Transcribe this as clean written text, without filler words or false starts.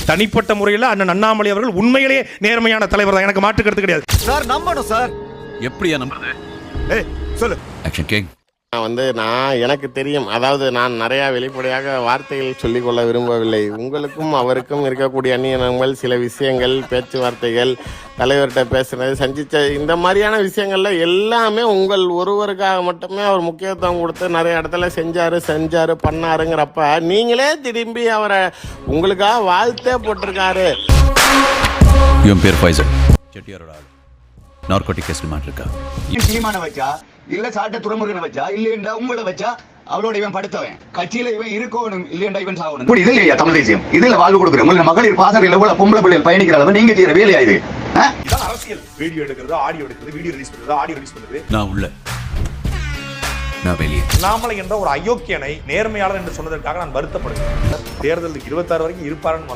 தனிப்பட்ட முறையில் அண்ணன் அண்ணாமலை அவர்கள் உண்மையிலேயே நேர்மையான தலைவர் தான், எனக்கு மாற்று கருத்து கிடையாது. சார் நம்பணும் சார். எப்படியா நம்புறது? சொல்லு. Action king. நான் எனக்கு தெரியும், அதாவது நான் நிறைய வெளிப்படையாக வார்த்தைகள் சொல்லிக்கொள்ள விரும்பவில்லை. உங்களுக்கும் அவருக்கும் இருக்கக்கூடிய அந்நியனங்கள், சில விஷயங்கள், பேச்சுவார்த்தைகள், தலைவர்கிட்ட பேசுனது, சந்திச்ச இந்த மாதிரியான விஷயங்கள்ல எல்லாமே உங்கள் ஒருவருக்காக மட்டுமே அவர் முக்கியத்துவம் கொடுத்து நிறைய இடத்துல செஞ்சாரு பண்ணாருங்கிறப்ப நீங்களே திரும்பி அவரை உங்களுக்காக வாழ்த்தே போட்டிருக்காரு. இவன் பேர் ஃபைசல், செட்டியாரோட ஆள். நார்கோட்டிக் கேஸ் ரிமாண்ட் இருக்கா? சீமான வச்சா இல்ல சாட்ட துறைமுருகனை வச்சா இல்லையா உங்களை வச்சா அவளோட இவன் படுத்தவன் கட்சியில இவன் இருக்கணும் இல்லையா இவன் சாகணும். இது இல்லையா தமிழ் தேசியம்? இதுல வாழ்வு கொடுக்குறேன். உங்களுக்கு மகளிர் பாசறையில் எவ்வளவு பொம்பளை பிள்ளைகள் பயணிக்கிறாங்க, நீங்க செய்யற வேலையா இது? அரசியல் வீடியோ எடுக்கிறது, ஆடியோ எடுக்கிறது, வீடியோ ரிலீஸ் பண்றது, ஆடியோ ரிலீஸ் பண்றது. நான் உள்ள, நான் வெளியே. அண்ணாமலை என்ற ஒரு அயோக்கியனை நேர்மையாளர் என்று சொன்னதற்காக நான் வருத்தப்படுகிறேன். தேர்தல் 26 வரைக்கும் இருப்பாருன்னு